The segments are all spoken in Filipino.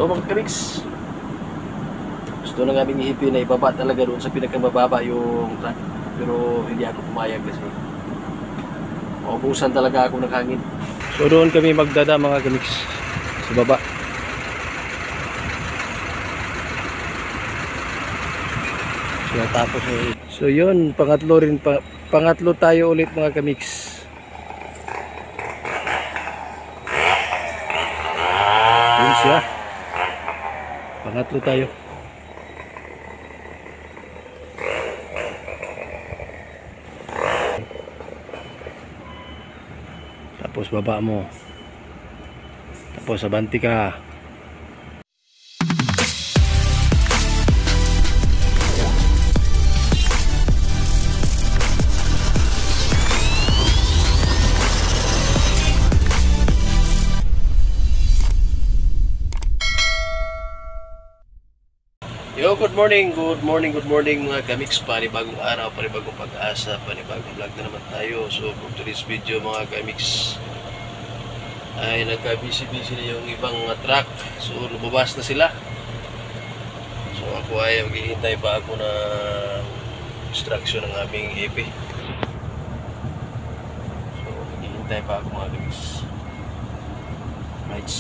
So mga kamiks, gusto na namin iipin na ibaba talaga doon sa pinakamababa yung truck. Pero hindi ako pumayag kasi maubusan talaga ako ng hangin. So doon kami magdada mga kamiks, sa baba. So tapos so yun, pangatlo tayo ulit mga kamiks. Yun siya. Pangatlo tayo. Tapos baba mo. Tapos abanti ka. Yo, good morning mga kamiks. Panibagong araw, panibagong pag-asa, panibagong vlog na naman tayo. So for today's video mga kamiks ay nagka-busy na yung ibang truck. So lumabas na sila. So ako ay maghihintay pa ako ng instruction ng aming EP. So maghihintay pa ako mga kamiks. Right.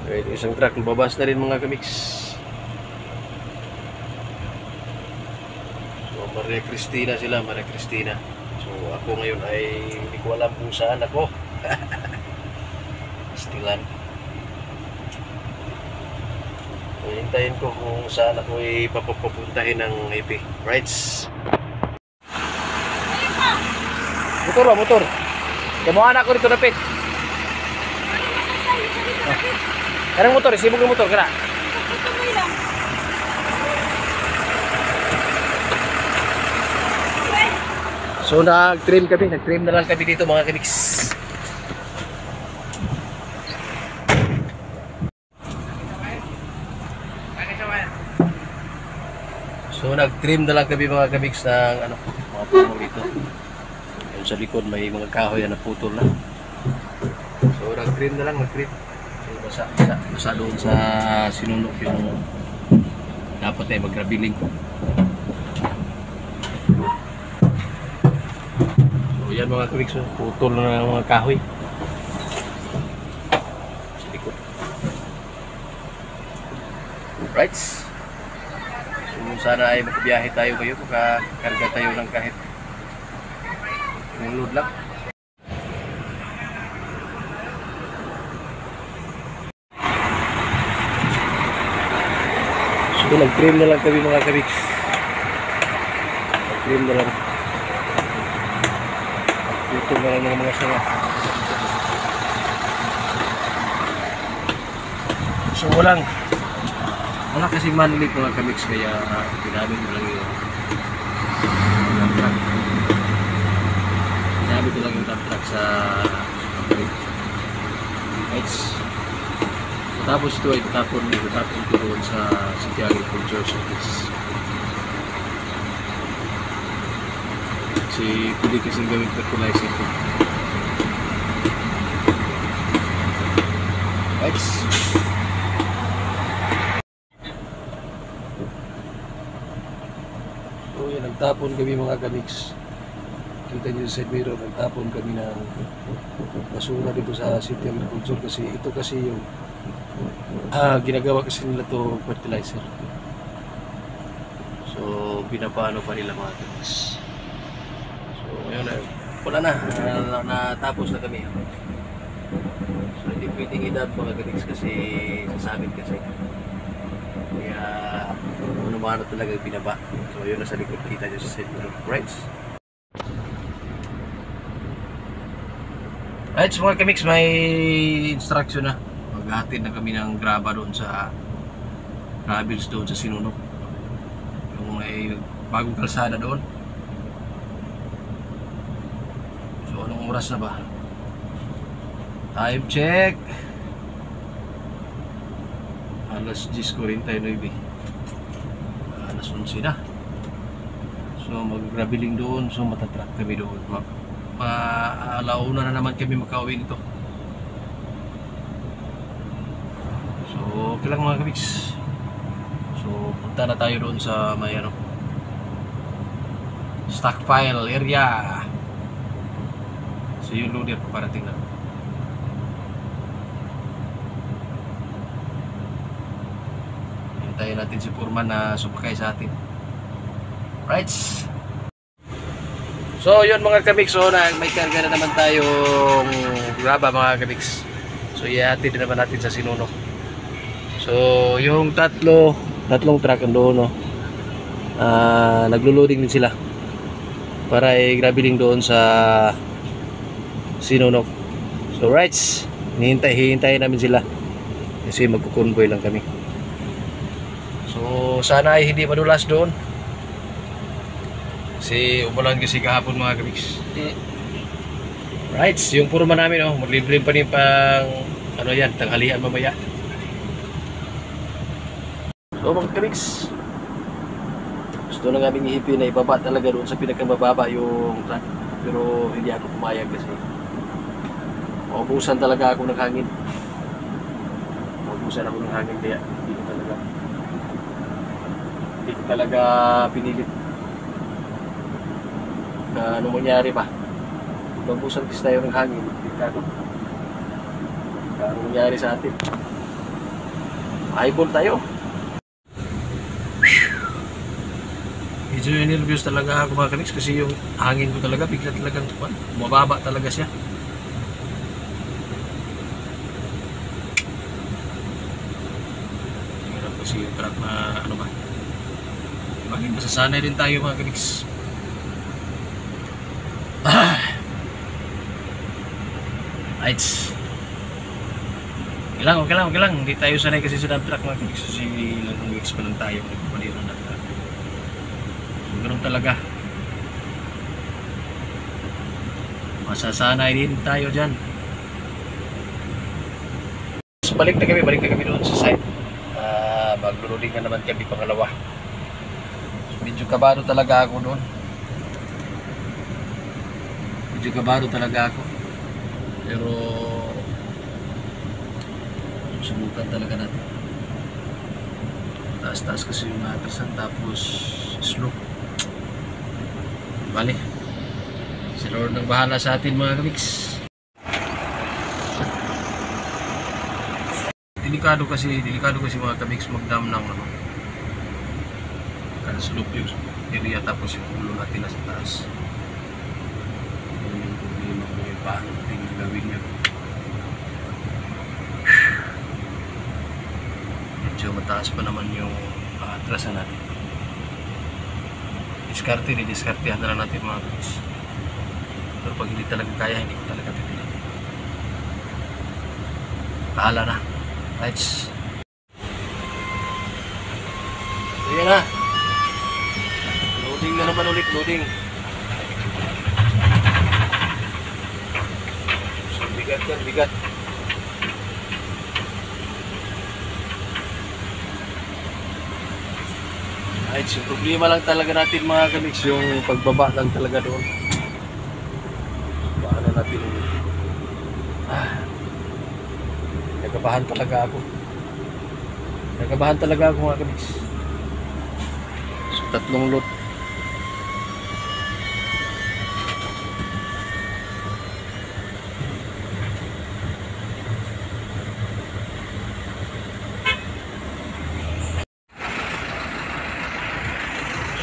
Right, isang truck lumabas na rin mga kamiks. So Maria Cristina sila, Maria Cristina. So ako ngayon ay hindi ko alam kung saan ako. Stilan. So hintayin ko kung saan ako ipapapuntahin ng EP. Rights. Motor ba, motor? Kamuha na ako dito napit. Karang motor, sibuk ng motor, kena. So nag-trim na lang kami dito mga kamiks. So nag-trim na lang kami mga kamiks ng mga puno dito. Yung sa likod may mga kahoy na naputol na. So nag-trim na lang, basa doon sa sinunok yung dapat ay mag-grabiling. So yan mga kamiks, putol na ng mga kahoy sa likod. Right, so sana ay makabiyahe tayo kayo, makakarga tayo ng kahit yung load lang. So nag-trim na lang kami mga kamiks. Nag-trim na lang. Dito na lang ng mga sanga. So wala kasing manlik mga kamiks, kaya ginamit mo lang yung dump truck. Ginamit mo lang yung dump truck sa heights. Tapos ito ay tatapon ko doon sa City Agriculture Service. Kasi pwede kasing gawin fertilizer ito. Right. So yan, nagtapon kami mga kamiks. Kita nyo sa side mirror, nagtapon kami ng basura dito sa City Agriculture kasi ito kasi yung ginagawa kasi nila to fertilizer. So pinapano pa nila mga kamiks. So ngayon wala na, natapos na kami. So hindi pwedeng idab mga kamiks kasi sasabit kasi. Kaya ano talaga binaba. So yun na sa likod, kita nyo sa side mirror. Right, so mga kamiks, may instruction na. Maghatid na kami ng graba doon sa gravels doon sa sinunok. Yung may bagong kalsada doon. So anong oras na ba? Time check. Alas 10:49. Alas 11 na. So mag-graveling doon. So matatrack kami doon. Alauna na naman kami makauwi nito. Okay lang mga kamiks. So punta na tayo doon sa may ano, stockpile area. So yung loader paparating na. Hintayin natin si Foreman na sumakay sa atin. Right. So yun mga kamiks, so may karga na naman tayong graba mga kamiks. So ihatid naman natin sa Sinunok. So yung tatlong truck doon, no, naglo-loading din sila para i-grabeling doon sa Sinunok. So right, hihintay namin sila kasi magko-convoy lang kami. So sana ay hindi madulas doon. Kasi umulan kasi kahapon mga kamiks. Right, yung Foreman namin, oh, magliblin pa rin pang ano yan, tanghalian mamaya. So mga kamiks, gusto na namin ihipin na ibaba talaga doon sa pinakababa yung truck. Pero hindi ako pumayag kasi maubusan talaga ako ng hangin. Maubusan ako ng hangin kaya hindi ko talaga pinilit. Ano mangyari ba? Mabusan kasi tayo ng hangin. Ano mangyari sa atin? Eyeball tayo. Medyo nervous talaga ako mga kamiks kasi yung hangin ko talaga bigla talagang mababa talaga siya. Hirap kasi yung truck na ano ba? Maging masasanay din tayo mga kamiks. Right. Okay lang. Hindi tayo sanay kasi sa dump truck mga kamiks. Kasi ilang weeks pa lang tayo nagpapaniro na truck. So ganoon talaga. Masasanay din tayo dyan. So balik na kami doon sa site. Maglo-loading na naman kami pangalawa. So, medyo kabado talaga ako doon. Pero subukan talaga natin. Taas-taas kasi yung atrasan tapos slow. Bale, si Lord nang bahala sa atin mga kamiks. Delikado kasi mga kamiks magdam ng ano, slope yung area tapos yung ulo natin nasa taas. Paano tingin gawin nyo? Medyo mataas pa naman yung atrasan natin. Diskartehan na lang natin mga guys. Pero pag hindi talaga kaya, hindi ko talaga pipilitin. Bahala na. Right. So yan na. Loading na naman ulit. Bigat. Right, so problema lang talaga natin mga kamiks, yung pagbaba lang talaga doon. Paano natin nagkabahan talaga ako mga kamiks. So 3 lot.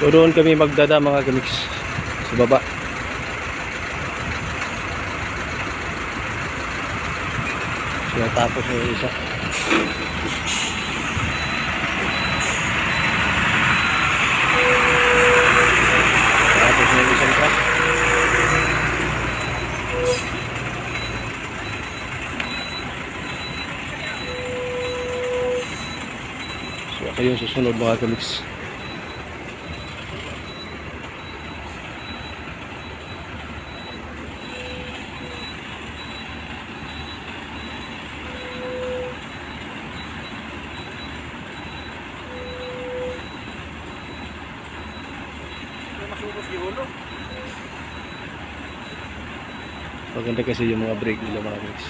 So doon kami magdada mga kamiks sa baba. So natapos na yung isa. Tapos na yung isang truck. So ako yung susunod mga kamiks. Maganda kasi yung mga brake nila mga guys.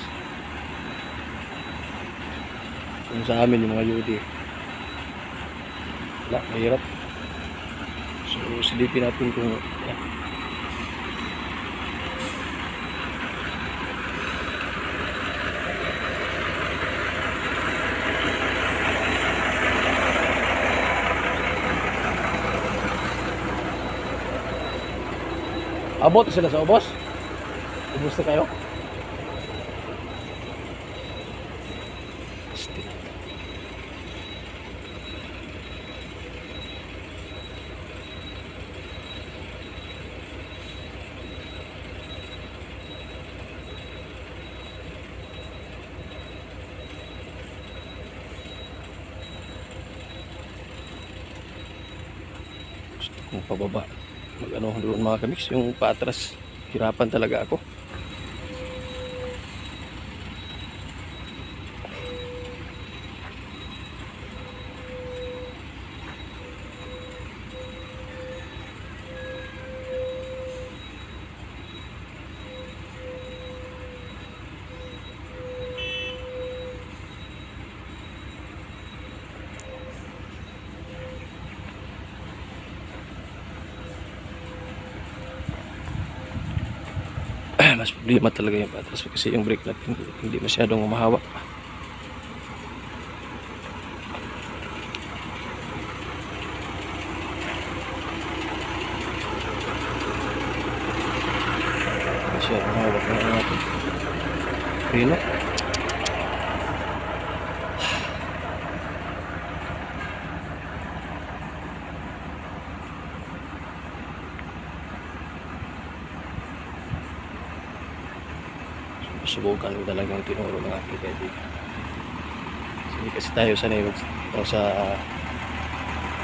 Yung sa amin yung mga UD. Wala, mahirap. So silipin natin kung abot sila sa ubos. Ubos na kayo. Kung pababa mag ano doon mga kamix, yung paatras hirapan talaga ako. Mas problema talaga yung patras kasi yung brake natin hindi masyadong umahawak. Masyadong umahawak na natin. Rino. Subukan ko talagang tinuro ng aking kaibigan. Hindi kasi tayo sanay sa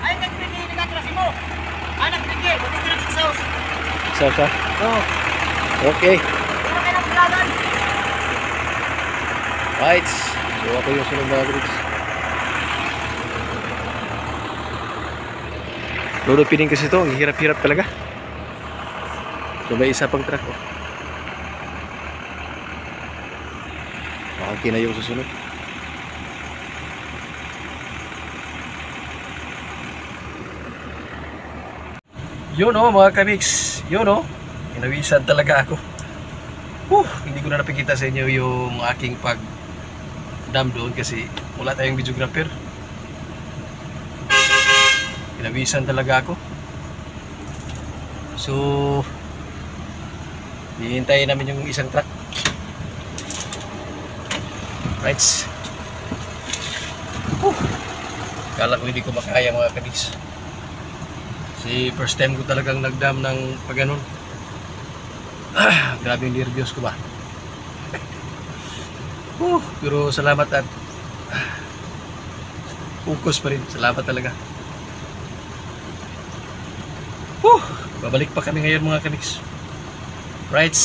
Ay, nagpili ni Katras mo. Nagpili. Buti ka sa sauce. sauce ha? Oo. Okay. Ano kayo ng bulagan? Right. So ako yung sunod mga bricks. Lolo piling kasi ito. Ang hirap-hirap talaga. So may isa pang truck oh. Okay na yung susunod. Yun o mga kamix. Yun o. Inawisan talaga ako. Hindi ko na napikita sa inyo yung aking pag-dam doon kasi wala tayong videographer. Inawisan talaga ako. So hihintayin namin yung isang truck. Right. Kala ko hindi ko makaya mga kamix. Kasi first time ko talagang nagdam ng pag ganun. Grabe yung nervyos ko ba. Pero salamat at focus pa rin. Salamat talaga. Babalik pa kami ngayon mga kamix. Right.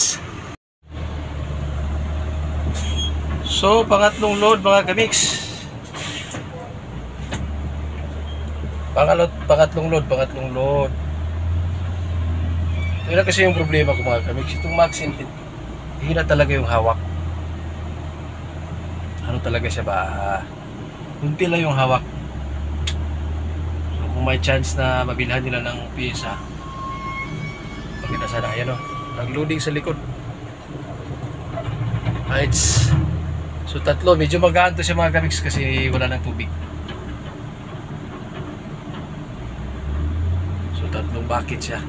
So, pangatlong load mga kamix. Pangatlong load. Ito na kasi yung problema ko mga kamix. Itong Maxin, hina talaga yung hawak. Ano talaga siya ba? Kunti lang yung hawak. So, kung may chance na mabilhan nila ng pyesa, maganda sana. Ayan o, nag-loading sa likod. Right. So tatlo, medyo magaan to siya mga kamix kasi wala ng tubig. So tatlong bucket siya.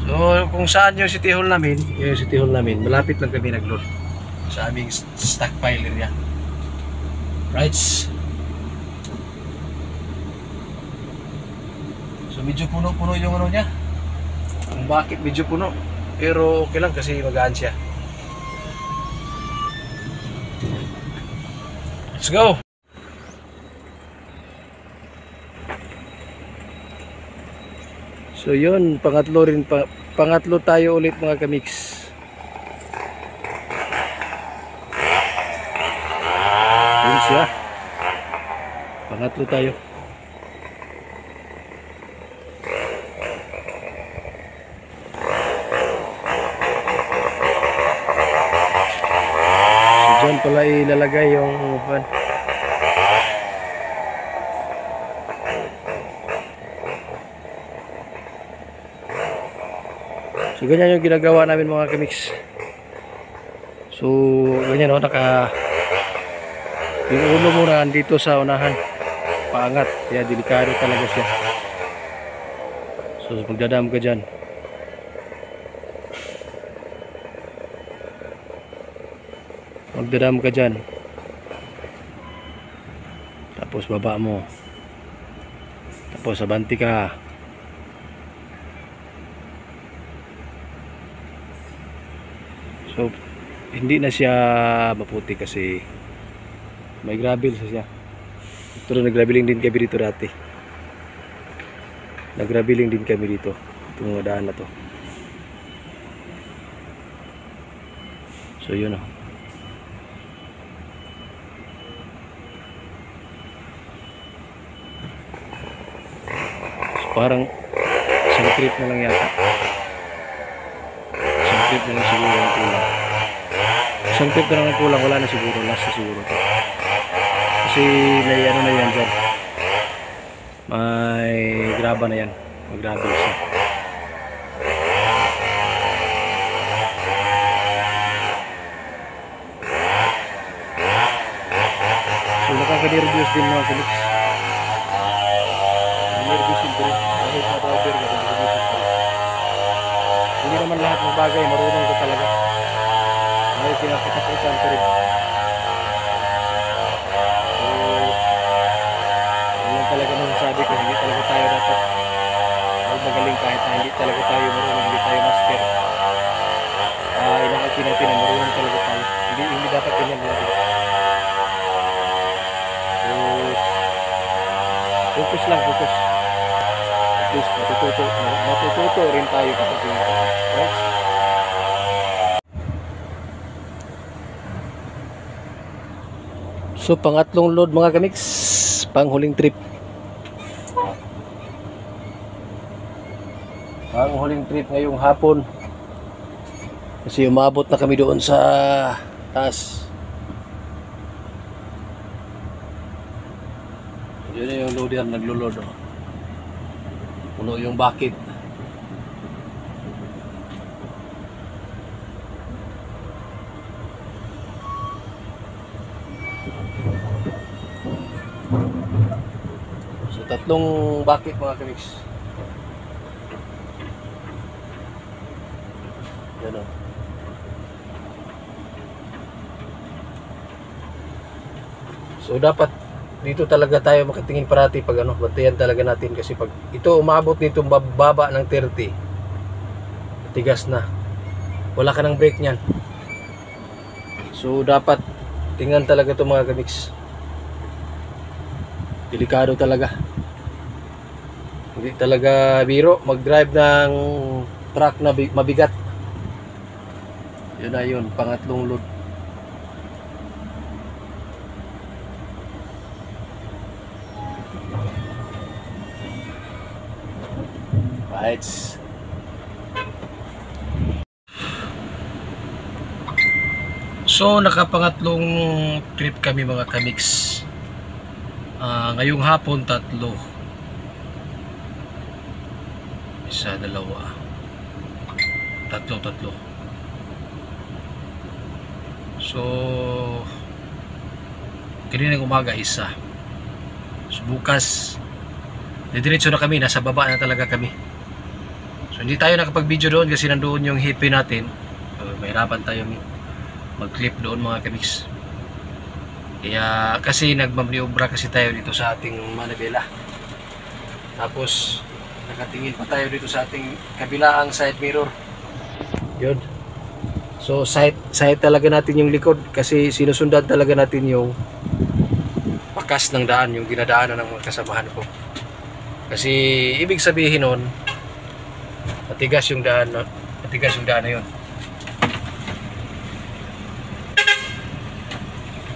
So kung saan yung city hall namin, malapit lang kami nag-load sa aming stockpile area. Right. So medyo puno-puno yung ano niya. Yung bucket medyo puno. Pero okay lang kasi magaan siya. Let's go! So yun, pangatlo tayo ulit mga kamix. Yun siya. Pangatlo tayo. So dyan pala ilalagay yung So ganyan yung ginagawa namin mga kamix. So ganyan o, yung ulo mo na dito sa unahan, paangat, kaya delikado talaga siya. So magdadam ka dyan. Magdadam ka dyan. Tapos baba mo. Tapos abanti ka. So hindi na siya maputi kasi may gravel siya. Ito na, nag-graveling din kami dito dati. Nag-graveling din kami dito. Itong mga daan na to. So yun o. Parang isang trip na lang yata. Isang trip na lang siguro ang kulang. Isang trip na lang ang kulang. Wala na siguro. Last na siguro to. Kasi may ano na yan dyan. May graba na yan. May gravel siya. So nakaka-nervous din mga kuliks. Nervous din rin. Kahit na driver ka, nervous din. Hindi naman lahat ng bagay marunong ko talaga. May pinakatakutan ko rin. So yun talaga masasabi ko, hindi talaga tayo dapat magaling kahit na hindi talaga tayo marunong, hindi tayo master. Inakaki natin na marunong talaga tayo. Hindi dapat ganyan lang. So focus lang, focus. At least matututo rin tayo kapag ginagawa. Right? So pangatlong load mga kamix, panghuling trip. Panghuling trip ngayong hapon. Kasi umabot na kami doon sa taas. Yun na yung loader naglo-load. Puno yung bucket. So tatlong bucket mga kamix. Yan o. So dapat dito talaga tayo makatingin parati pag ano, bantayan talaga natin kasi pag ito umabot dito baba ng 30, tigas na. Wala ka ng brake niyan. So dapat tingnan talaga ito mga kamix. Delikado talaga. Hindi talaga biro mag-drive ng truck na mabigat. Yun na yun, pangatlong load. Right. So nakapangatlong trip kami mga kamix. Ngayong hapon tatlo. Isa, dalawa. Tatlo. So kaninang umaga isa. So bukas didiretso na kami, nasa baba na talaga kami. So hindi tayo nakapag-video doon kasi nandoon yung hippie natin. Mahirapan tayong mag-clip doon mga kamix. Kaya kasi nagmamaniobra kasi tayo dito sa ating manibela. Tapos nakatingin pa tayo dito sa ating kabilaang side mirror. Yun. So side talaga natin yung likod kasi sinusundan talaga natin yung pakas ng daan, yung dinadaanan ng mga kasamahan ko. Kasi ibig sabihin nun, matigas yung daan na yun.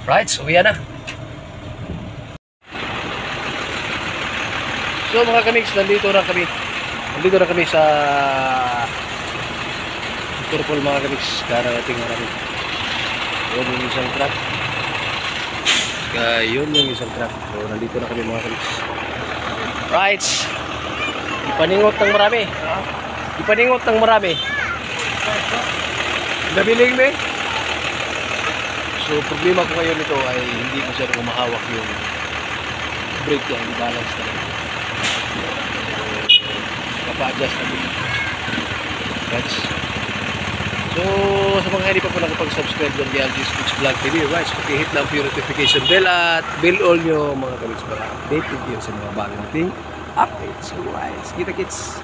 Right, so yan na. So mga kamix, nandito na kami sa Turpol mga kamix. Karating na kami. Yun yung isang truck. Yun yung isang truck. So nandito na kami mga kamix. Right. Ipaningot ng marami. Nabiling me. So, problema ko ngayon nito ay hindi masyadong humahawak yung brake niya, hindi balance talaga. So, kapa-adjust na din. That's. So, sa mga hindi pa po nakapag-subscribe ng Dialgis Speech Vlog TV, right? So, hit lang po yung notification bell at bell all nyo mga kabits para updated yun sa mga bagong nating updates. So, right. Kita kits.